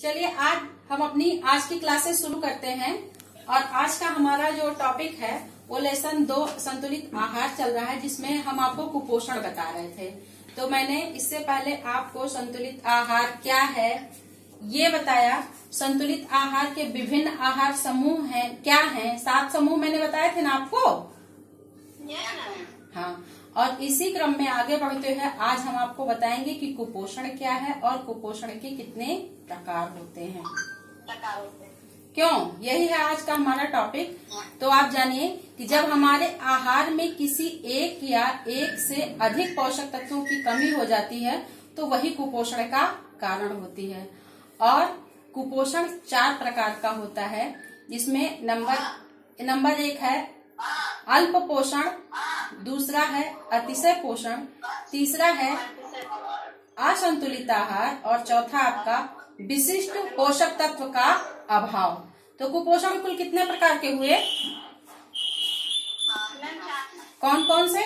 चलिए आज हम अपनी आज की क्लासेस शुरू करते हैं। और आज का हमारा जो टॉपिक है वो लेसन 2 संतुलित आहार चल रहा है, जिसमें हम आपको कुपोषण बता रहे थे। तो मैंने इससे पहले आपको संतुलित आहार क्या है ये बताया। संतुलित आहार के विभिन्न आहार समूह हैं, क्या हैं, 7 समूह मैंने बताए थे ना आपको। हाँ, और इसी क्रम में आगे बढ़ते हुए आज हम आपको बताएंगे कि कुपोषण क्या है और कुपोषण के कितने प्रकार होते हैं। क्यों, यही है आज का हमारा टॉपिक। तो आप जानिए कि जब हमारे आहार में किसी एक या एक से अधिक पोषक तत्वों की कमी हो जाती है तो वही कुपोषण का कारण होती है। और कुपोषण 4 प्रकार का होता है, जिसमें नंबर 1 है अल्प पोषण, दूसरा है अतिशय पोषण, तीसरा है असंतुलित आहार और चौथा आपका विशिष्ट पोषक तत्व का अभाव। तो कुपोषण कुल कितने प्रकार के हुए, कौन कौन से?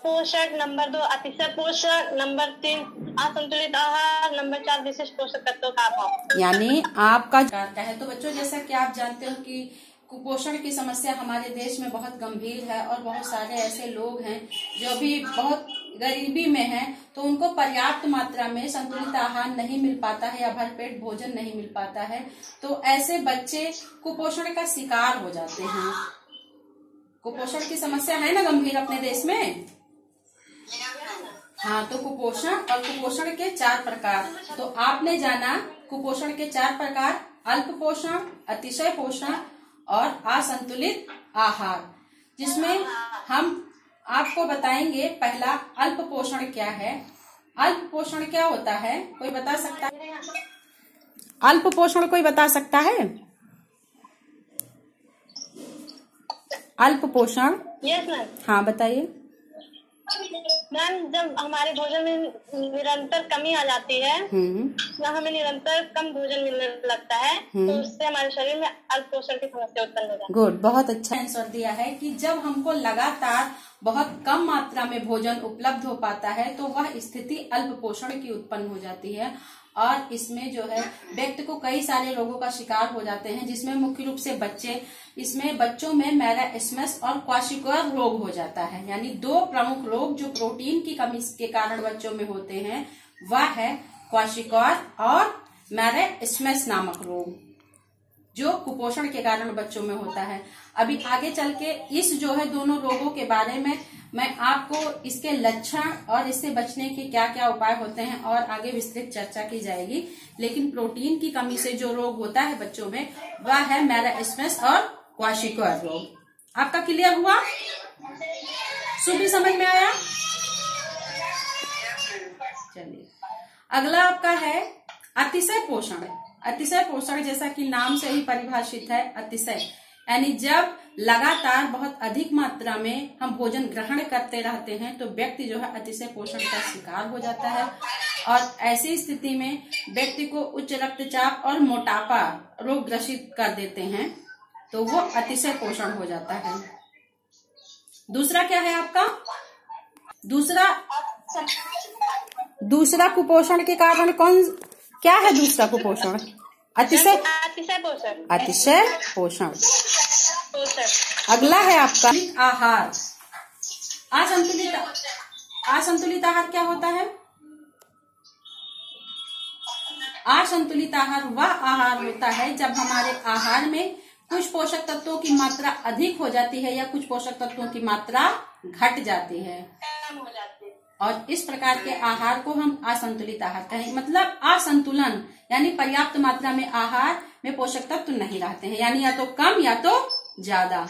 पोषक, नंबर 2 अतिशय पोषक, नंबर 3 असंतुलित आहार, नंबर 4 विशिष्ट पोषक तत्वों का अभाव। यानी आपका जानता है। तो बच्चों, जैसा कि आप जानते हो कि कुपोषण की समस्या हमारे देश में बहुत गंभीर है और बहुत सारे ऐसे लोग हैं जो भी बहुत गरीबी में हैं, तो उनको पर्याप्त मात्रा में संतुलित आहार नहीं मिल पाता है या भरपेट भोजन नहीं मिल पाता है। तो ऐसे बच्चे कुपोषण का शिकार हो जाते हैं। कुपोषण की समस्या है ना गंभीर अपने देश में। हाँ, तो कुपोषण और कुपोषण के 4 प्रकार। तो आपने जाना कुपोषण के 4 प्रकार: अल्प पोषण, अतिशय पोषण और असंतुलित आहार, जिसमें हम आपको बताएंगे पहला अल्प पोषण क्या है। अल्प पोषण क्या होता है, कोई बता सकता है? अल्प पोषण कोई बता सकता है? अल्प पोषण? Yes ma'am. हाँ बताइए मैम, जब हमारे भोजन में निरंतर कमी आ जाती है या हमें निरंतर कम भोजन मिलने लगता है तो उससे हमारे शरीर में अल्प पोषण की समस्या उत्पन्न हो जाती है। गुड, बहुत अच्छा आंसर दिया है कि जब हमको लगातार बहुत कम मात्रा में भोजन उपलब्ध हो पाता है तो वह स्थिति अल्प पोषण की उत्पन्न हो जाती है। और इसमें जो है व्यक्ति को कई सारे रोगों का शिकार हो जाते हैं, जिसमें मुख्य रूप से इसमें बच्चों में मैलास्मस और क्वाशिकोर रोग हो जाता है। यानी 2 प्रमुख रोग जो प्रोटीन की कमी के कारण बच्चों में होते हैं वह है क्वाशिकोर और मैलास्मस नामक रोग, जो कुपोषण के कारण बच्चों में होता है। अभी आगे चल के इस जो है दोनों रोगों के बारे में मैं आपको इसके लक्षण और इससे बचने के क्या क्या उपाय होते हैं और आगे विस्तृत चर्चा की जाएगी। लेकिन प्रोटीन की कमी से जो रोग होता है बच्चों में वह है मैलास्मस और क्वाशिकोर रोग। आपका क्लियर हुआ? सुबह समझ में आया? चलिए, अगला आपका है अतिशय पोषण। अतिशय पोषण जैसा कि नाम से ही परिभाषित है, अतिशय यानी जब लगातार बहुत अधिक मात्रा में हम भोजन ग्रहण करते रहते हैं तो व्यक्ति जो है अतिशय पोषण का शिकार हो जाता है। और ऐसी स्थिति में व्यक्ति को उच्च रक्तचाप और मोटापा रोग ग्रसित कर देते हैं, तो वो अतिशय पोषण हो जाता है। दूसरा क्या है आपका? दूसरा कुपोषण के कारण क्या है दूसरा कुपोषण? अतिशय पोषण। अगला है आपका आहार। असंतुलित आहार क्या होता है? असंतुलित आहार वह आहार होता है जब हमारे आहार में कुछ पोषक तत्वों की मात्रा अधिक हो जाती है या कुछ पोषक तत्वों की मात्रा घट जाती है, और इस प्रकार के आहार को हम असंतुलित आहार कहें। मतलब असंतुलन यानी पर्याप्त मात्रा में आहार में पोषक तत्व नहीं रहते हैं, यानी या तो कम या तो ज्यादा।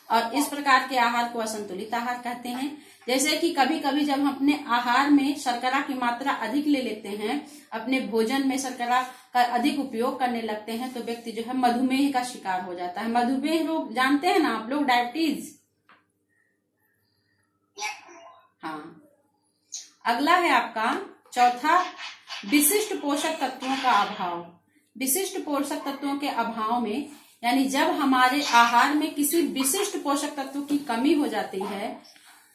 और इस प्रकार के आहार को असंतुलित आहार कहते हैं। जैसे कि कभी कभी जब हम अपने आहार में शर्करा की मात्रा अधिक ले लेते हैं, अपने भोजन में शर्करा का अधिक उपयोग करने लगते हैं, तो व्यक्ति जो है मधुमेह का शिकार हो जाता है। मधुमेह रोग जानते हैं ना आप लोग, डायबिटीज। हाँ, अगला है आपका चौथा विशिष्ट पोषक तत्वों का अभाव। विशिष्ट पोषक तत्वों के अभाव में यानी जब हमारे आहार में किसी विशिष्ट पोषक तत्व की कमी हो जाती है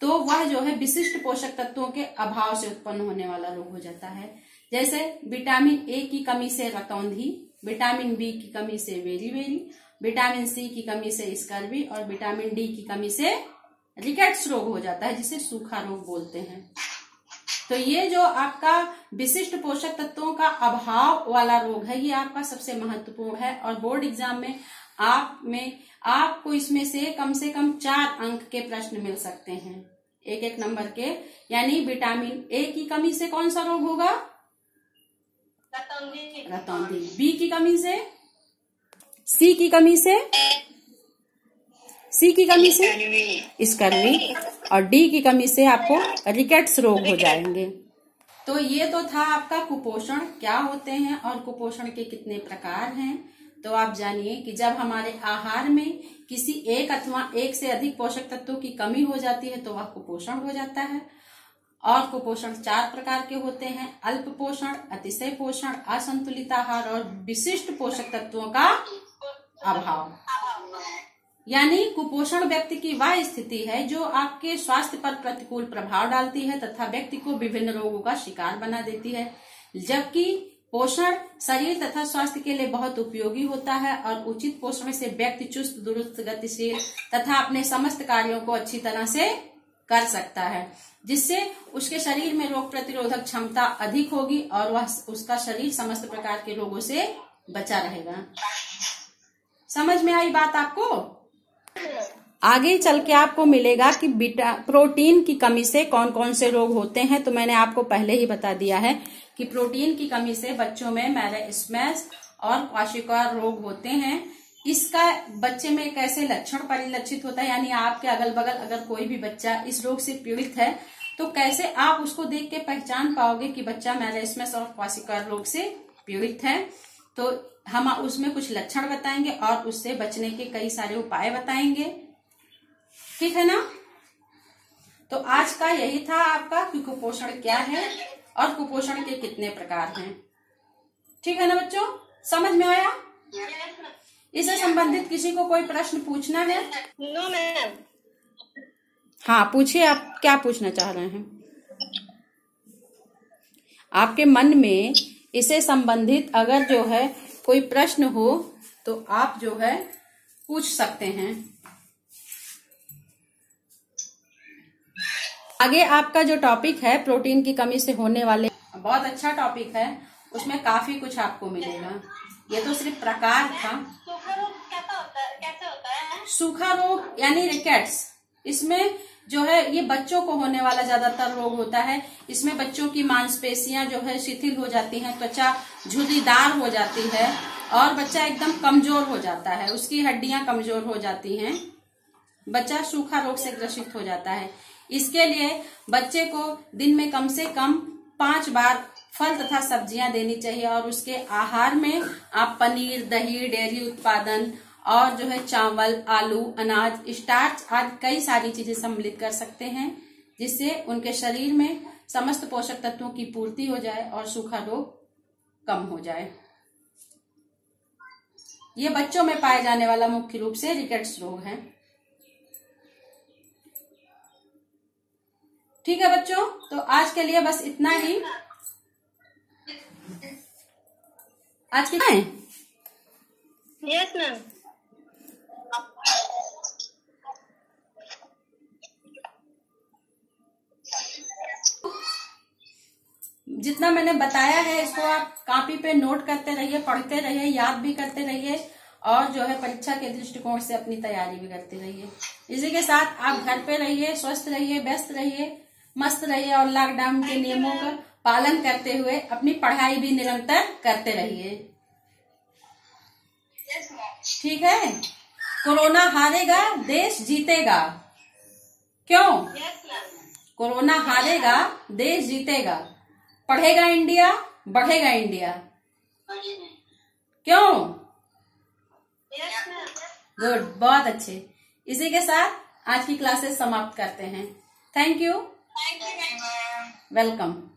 तो वह जो है विशिष्ट पोषक तत्वों के अभाव से उत्पन्न होने वाला रोग हो जाता है। जैसे विटामिन ए की कमी से रतौंधी, विटामिन बी की कमी से बेरी, विटामिन सी की कमी से स्कर्वी और विटामिन डी की कमी से रिकेट्स रोग हो जाता है, जिसे सूखा रोग बोलते हैं। तो ये जो आपका विशिष्ट पोषक तत्वों का अभाव वाला रोग है, ये आपका सबसे महत्वपूर्ण है और बोर्ड एग्जाम में आपको इसमें से कम 4 अंक के प्रश्न मिल सकते हैं, एक नंबर के। यानी विटामिन ए की कमी से कौन सा रोग होगा? रतौंधी। बी की कमी से, सी की कमी से स्कर्वी और डी की कमी से आपको रिकेट्स रोग हो जाएंगे। तो ये तो था आपका कुपोषण क्या होते हैं और कुपोषण के कितने प्रकार हैं। तो आप जानिए कि जब हमारे आहार में किसी एक अथवा एक से अधिक पोषक तत्वों की कमी हो जाती है तो वह कुपोषण हो जाता है। और कुपोषण 4 प्रकार के होते हैं: अल्प पोषण, अतिशय पोषण, असंतुलित आहार और विशिष्ट पोषक तत्वों का अभाव। यानी कुपोषण व्यक्ति की वह स्थिति है जो आपके स्वास्थ्य पर प्रतिकूल प्रभाव डालती है तथा व्यक्ति को विभिन्न रोगों का शिकार बना देती है, जबकि पोषण शरीर तथा स्वास्थ्य के लिए बहुत उपयोगी होता है और उचित पोषण से व्यक्ति चुस्त दुरुस्त, गतिशील तथा अपने समस्त कार्यों को अच्छी तरह से कर सकता है, जिससे उसके शरीर में रोग प्रतिरोधक क्षमता अधिक होगी और वह उसका शरीर समस्त प्रकार के रोगों से बचा रहेगा। समझ में आई बात आपको? आगे चल के आपको मिलेगा कि प्रोटीन की कमी से कौन कौन से रोग होते हैं। तो मैंने आपको पहले ही बता दिया है कि प्रोटीन की कमी से बच्चों में मैलाइस्मस और क्वाशियोकार रोग होते हैं। इसका बच्चे में कैसे लक्षण परिलक्षित होता है, यानी आपके अगल बगल अगर कोई भी बच्चा इस रोग से पीड़ित है तो कैसे आप उसको देख के पहचान पाओगे कि बच्चा मैलाइस्मस और क्वाशियोकार रोग से पीड़ित है। तो हम उसमें कुछ लक्षण बताएंगे और उससे बचने के कई सारे उपाय बताएंगे, ठीक है ना। तो आज का यही था आपका कि कुपोषण क्या है और कुपोषण के कितने प्रकार हैं, ठीक है ना बच्चों? समझ में आया? इससे संबंधित किसी को कोई प्रश्न पूछना है? No ma'am. हाँ पूछिए, आप क्या पूछना चाह रहे हैं? आपके मन में इससे संबंधित अगर जो है कोई प्रश्न हो तो आप जो है पूछ सकते हैं। आगे आपका जो टॉपिक है प्रोटीन की कमी से होने वाले, बहुत अच्छा टॉपिक है, उसमें काफी कुछ आपको मिलेगा। ये तो सिर्फ प्रकार था। सूखा रोग कैसे होता है? सूखा रोग यानी रिकेट्स, इसमें जो है ये बच्चों को होने वाला ज्यादातर रोग होता है। इसमें बच्चों की मांसपेशियां जो है शिथिल हो जाती हैं, त्वचा झुर्रीदार हो जाती है और बच्चा एकदम कमजोर हो जाता है, उसकी हड्डियां कमजोर हो जाती हैं, बच्चा सूखा रोग से ग्रसित हो जाता है। इसके लिए बच्चे को दिन में कम से कम 5 बार फल तथा सब्जियां देनी चाहिए और उसके आहार में आप पनीर, दही, डेयरी उत्पादन और जो है चावल, आलू, अनाज, स्टार्च आदि कई सारी चीजें सम्मिलित कर सकते हैं, जिससे उनके शरीर में समस्त पोषक तत्वों की पूर्ति हो जाए और सूखा रोग कम हो जाए। ये बच्चों में पाए जाने वाला मुख्य रूप से रिकेट्स रोग है। ठीक है बच्चों, तो आज के लिए बस इतना ही। आज के है? Yes ma'am. जितना मैंने बताया है इसको आप कॉपी पे नोट करते रहिए, पढ़ते रहिए, याद भी करते रहिए और जो है परीक्षा के दृष्टिकोण से अपनी तैयारी भी करते रहिए। इसी के साथ आप घर पे रहिए, स्वस्थ रहिए, व्यस्त रहिए, मस्त रहिए और लॉकडाउन के नियमों का पालन करते हुए अपनी पढ़ाई भी निरंतर करते रहिए। ठीक है? कोरोना हारेगा, देश जीतेगा। क्यों? कोरोना हारेगा, देश जीतेगा। पढ़ेगा इंडिया, बढ़ेगा इंडिया। क्यों? गुड, बहुत अच्छे। इसी के साथ आज की क्लासेस समाप्त करते हैं। Thank you, welcome.